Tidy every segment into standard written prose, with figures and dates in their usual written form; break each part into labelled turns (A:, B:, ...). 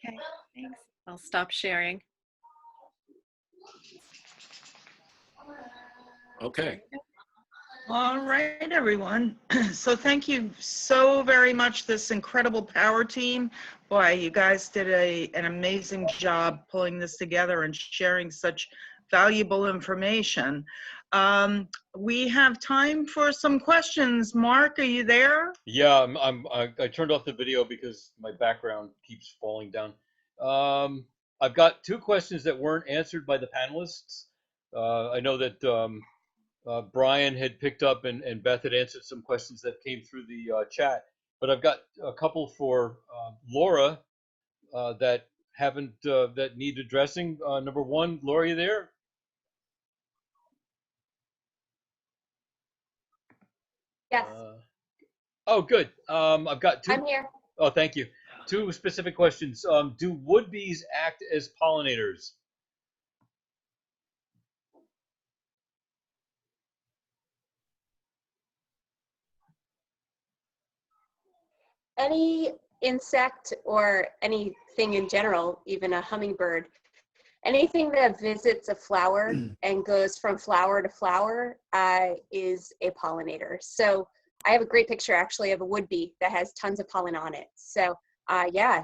A: Okay, thanks. I'll stop sharing.
B: Okay.
C: All right, everyone. So thank you so very much, this incredible power team. Boy, you guys did an amazing job pulling this together and sharing such valuable information. We have time for some questions. Mark, are you there?
D: Yeah, I turned off the video because my background keeps falling down. I've got two questions that weren't answered by the panelists. I know that Brian had picked up and Beth had answered some questions that came through the chat, but I've got a couple for Laura that haven't that need addressing. Number one, Laura, you there?
E: Yes.
D: Oh, good. I've got two.
E: I'm here.
D: Oh, thank you. Two specific questions. Do wood bees act as pollinators?
E: Any insect or anything in general, even a hummingbird, anything that visits a flower and goes from flower to flower is a pollinator. So I have a great picture actually of a wood bee that has tons of pollen on it. So yeah,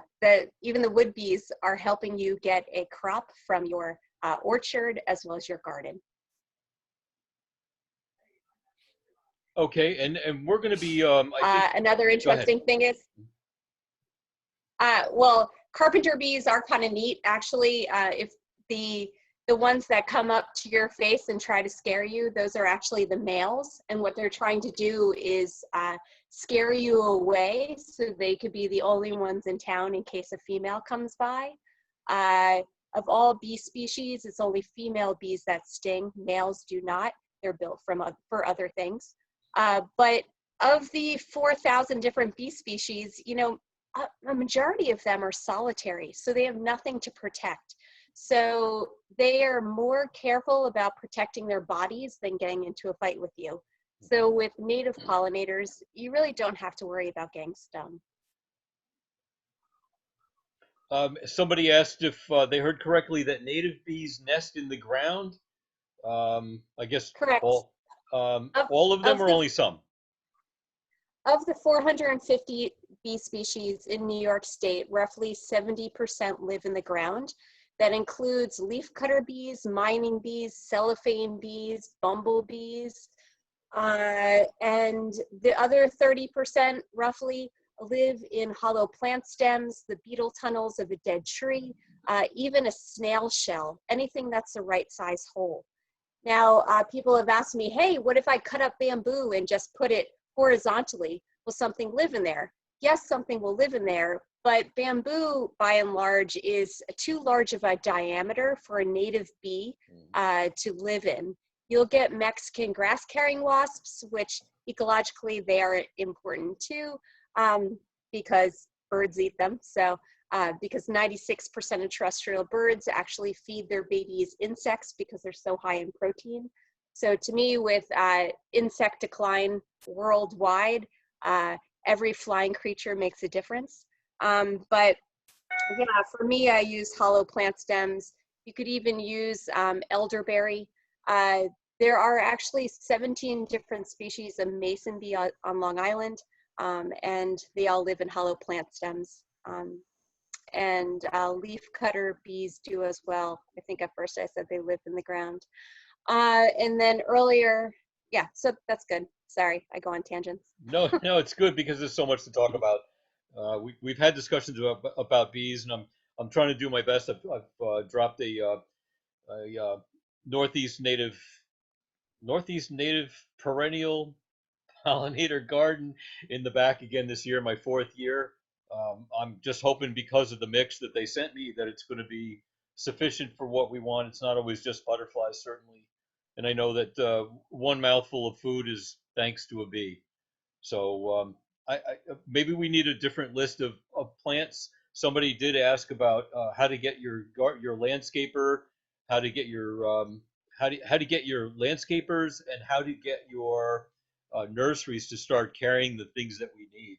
E: even the wood bees are helping you get a crop from your orchard as well as your garden.
D: Okay, and we're going to be.
E: Another interesting thing is, well, carpenter bees are kind of neat actually. If the ones that come up to your face and try to scare you, those are actually the males, and what they're trying to do is scare you away so they could be the only ones in town in case a female comes by. Of all bee species, it's only female bees that sting. Males do not. They're built for other things. But of the 4,000 different bee species, you know, a majority of them are solitary, so they have nothing to protect. So they are more careful about protecting their bodies than getting into a fight with you. So with native pollinators, you really don't have to worry about getting stung.
D: Somebody asked if they heard correctly that native bees nest in the ground. I guess
E: Correct.
D: all of them, or only some?
E: Of the 450 bee species in New York State, roughly 70% live in the ground. That includes leafcutter bees, mining bees, cellophane bees, bumblebees, and the other 30% roughly live in hollow plant stems, the beetle tunnels of a dead tree, even a snail shell, anything that's the right size hole. Now, people have asked me, hey, what if I cut up bamboo and just put it horizontally? Will something live in there? Yes, something will live in there, but bamboo, by and large, is too large of a diameter for a native bee to live in. You'll get Mexican grass-carrying wasps, which ecologically they are important too, because birds eat them. So because 96% of terrestrial birds actually feed their babies insects because they're so high in protein. So to me, with insect decline worldwide, every flying creature makes a difference. But yeah, for me, I use hollow plant stems. You could even use elderberry. There are actually 17 different species of mason bee on Long Island, and they all live in hollow plant stems. And leaf cutter bees do as well. I think at first I said they live in the ground. And then earlier, yeah, so that's good. Sorry, I go on tangents.
D: No, it's good because there's so much to talk about. We've had discussions about bees, and I'm trying to do my best. I've dropped a northeast native perennial pollinator garden in the back again this year, my 4th year. I'm just hoping because of the mix that they sent me that it's going to be sufficient for what we want. It's not always just butterflies, certainly. And I know that one mouthful of food is thanks to a bee. So maybe we need a different list of plants. Somebody did ask about how to get your landscaper, how to get your how to get your landscapers, and how to get your nurseries to start carrying the things that we need.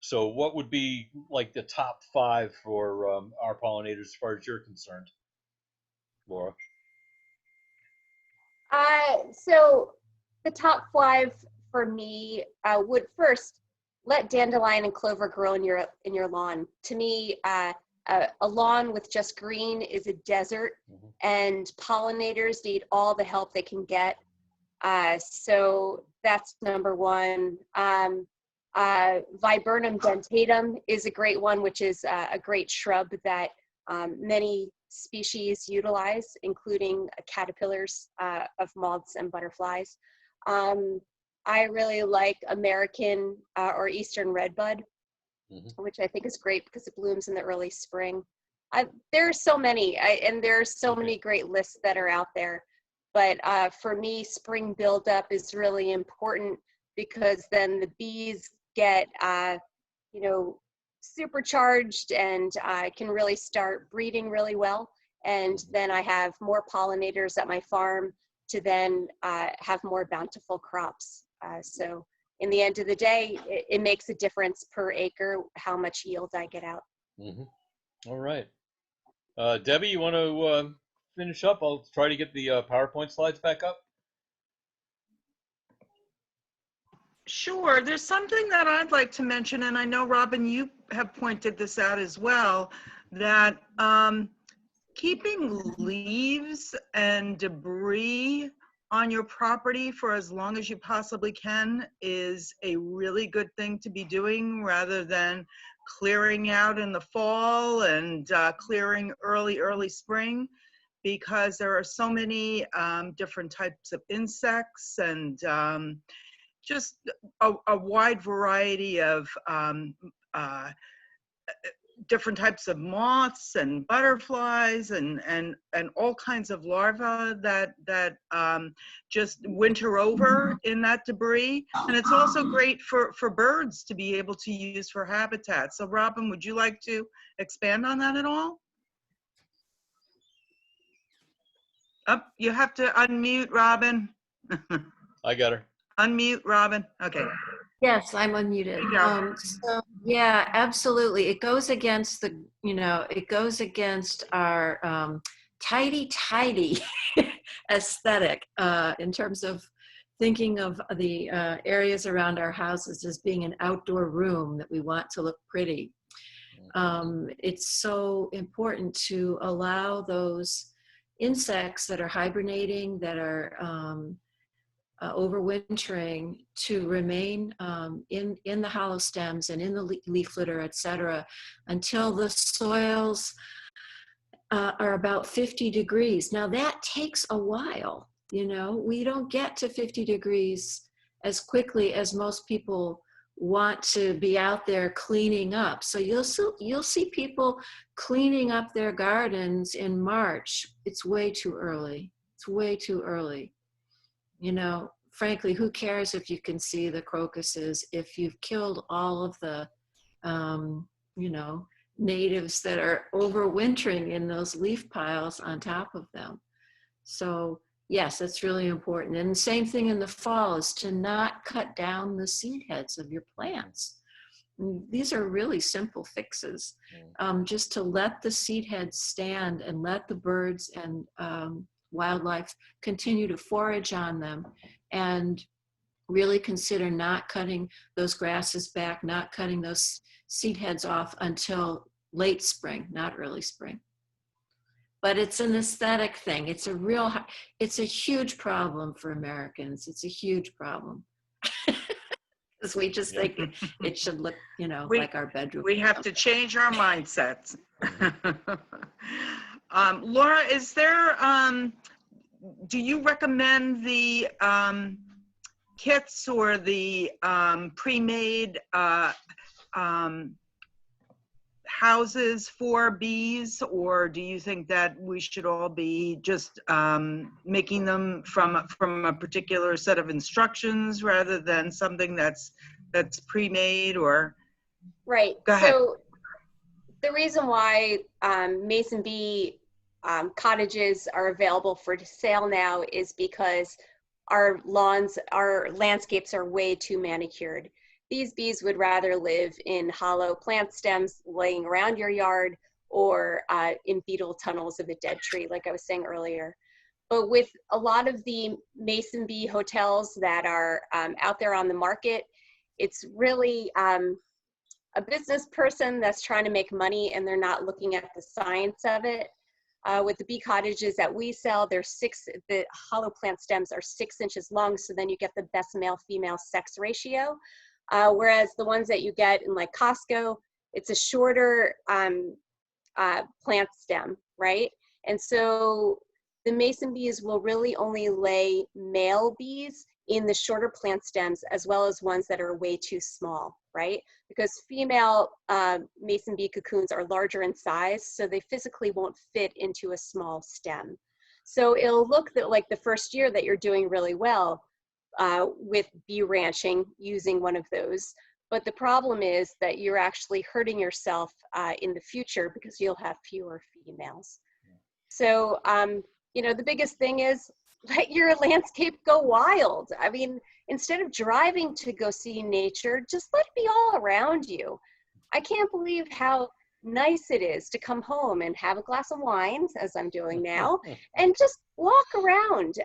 D: So what would be like the top 5 for our pollinators as far as you're concerned, Laura?
E: So the top 5 for me would first let dandelion and clover grow in your lawn. To me, a lawn with just green is a desert, and pollinators need all the help they can get. So that's number 1. Viburnum dentatum is a great one, which is a great shrub that many species utilize, including caterpillars of moths and butterflies. I really like American or Eastern redbud, which I think is great because it blooms in the early spring. There are so many, and there are so many great lists that are out there. But for me, spring buildup is really important because then the bees get, supercharged and can really start breeding really well. And then I have more pollinators at my farm to then have more bountiful crops. So in the end of the day, it makes a difference per acre how much yield I get out.
D: All right. Debbie, you want to finish up? I'll try to get the PowerPoint slides back up.
C: Sure. There's something that I'd like to mention, and I know, Robin, you have pointed this out as well, that keeping leaves and debris on your property for as long as you possibly can is a really good thing to be doing, rather than clearing out in the fall and clearing early spring, because there are so many different types of insects and just a wide variety of different types of moths and butterflies and all kinds of larvae that just winter over in that debris. And it's also great for birds to be able to use for habitat. So Robin, would you like to expand on that at all? Oh, you have to unmute, Robin.
D: I got her.
C: Unmute, Robin. Okay.
B: Yes, I'm unmuted. So yeah, absolutely. It goes against the, it goes against our tidy aesthetic in terms of thinking of the areas around our houses as being an outdoor room that we want to look pretty. It's so important to allow those insects that are hibernating, that are overwintering, to remain in the hollow stems and in the leaf litter, etc., until the soils are about 50 degrees. Now that takes a while. We don't get to 50 degrees as quickly as most people want to be out there cleaning up. So you'll see people cleaning up their gardens in March. It's way too early. It's way too early. Frankly, who cares if you can see the crocuses if you've killed all of the, natives that are overwintering in those leaf piles on top of them. So yes, that's really important. And the same thing in the fall is to not cut down the seed heads of your plants. These are really simple fixes. Just to let the seed heads stand and let the birds and wildlife continue to forage on them, and really consider not cutting those grasses back, not cutting those seed heads off until late spring, not early spring. But it's an aesthetic thing. It's a huge problem for Americans. It's a huge problem. Because we just think it should look, like our bedroom.
C: We have to change our mindsets. Laura, is there, do you recommend the kits or the pre-made houses for bees, or do you think that we should all be just making them from a particular set of instructions rather than something that's pre-made? Or
E: Right.
C: Go ahead.
E: So the reason why mason bee cottages are available for sale now is because our landscapes are way too manicured. These bees would rather live in hollow plant stems laying around your yard or in beetle tunnels of a dead tree, like I was saying earlier. But with a lot of the mason bee hotels that are out there on the market, it's really a business person that's trying to make money and they're not looking at the science of it. With the bee cottages that we sell, the hollow plant stems are 6 inches long, so then you get the best male-female sex ratio. Whereas the ones that you get in like Costco, it's a shorter plant stem, right? And so the mason bees will really only lay male bees in the shorter plant stems, as well as ones that are way too small, right? Because female mason bee cocoons are larger in size, so they physically won't fit into a small stem. So it'll look like the first year that you're doing really well with bee ranching using one of those. But the problem is that you're actually hurting yourself in the future because you'll have fewer females. So, you know, the biggest thing is let your landscape go wild. I mean, instead of driving to go see nature, just let it be all around you. I can't believe how nice it is to come home and have a glass of wine, as I'm doing now, and just walk around.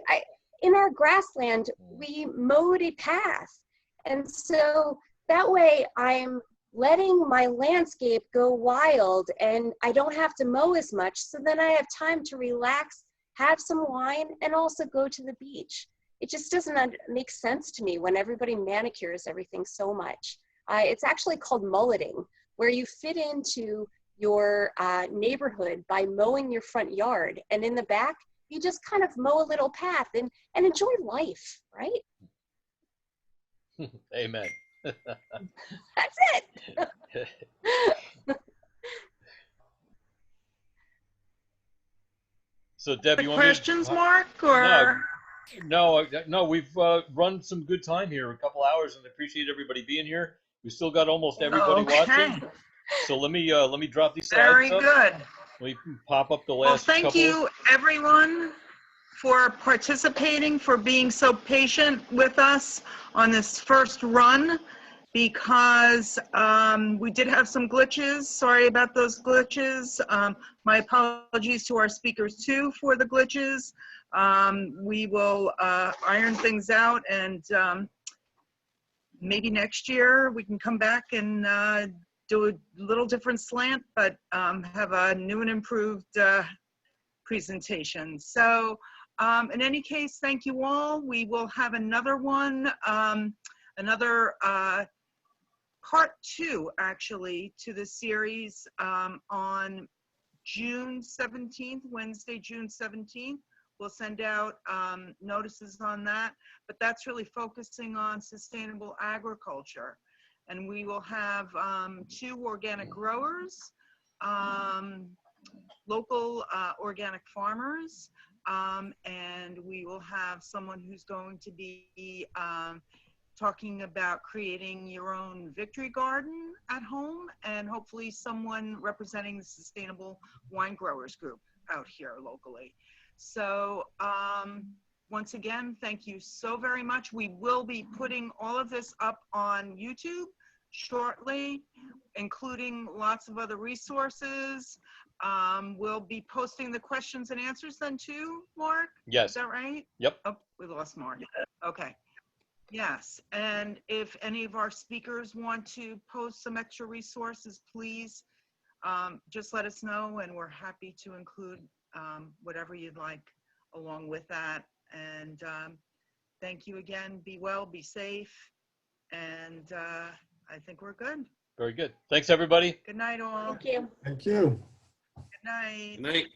E: In our grassland, we mowed a path. And so that way I'm letting my landscape go wild and I don't have to mow as much. So then I have time to relax, have some wine, and also go to the beach. It just doesn't make sense to me when everybody manicures everything so much. It's actually called mulleting, where you fit into your neighborhood by mowing your front yard. And in the back, you just kind of mow a little path and enjoy life, right?
D: Amen.
E: That's it.
D: So Deb, you want
C: Questions,
D: me to,
C: Mark, or?
D: no, we've run some good time here, a couple hours, and I appreciate everybody being here. We still got almost everybody
C: Okay.
D: watching. So let me drop these
C: Very
D: slides up.
C: good.
D: Let me pop up the
C: Well,
D: last
C: thank
D: couple.
C: you, everyone, for participating, for being so patient with us on this first run, because we did have some glitches. Sorry about those glitches. My apologies to our speakers, too, for the glitches. We will iron things out, and maybe next year we can come back and do a little different slant, but have a new and improved presentation. So in any case, thank you all. We will have another one, another part 2 actually to the series on June 17th, Wednesday, June 17th. We'll send out notices on that, but that's really focusing on sustainable agriculture. And we will have 2 organic growers, local organic farmers, and we will have someone who's going to be talking about creating your own victory garden at home, and hopefully someone representing the Sustainable Wine Growers Group out here locally. So once again, thank you so very much. We will be putting all of this up on YouTube shortly, including lots of other resources. We'll be posting the questions and answers then too, Mark?
D: Yes.
C: Is that right?
D: Yep.
C: Oh, we lost Mark. Okay. Yes, and if any of our speakers want to post some extra resources, please just let us know, and we're happy to include whatever you'd like along with that. And thank you again. Be well, be safe, and I think we're good.
D: Very good. Thanks, everybody.
C: Good night, all.
E: Thank you.
F: Thank you.
C: Good night.
G: Good night.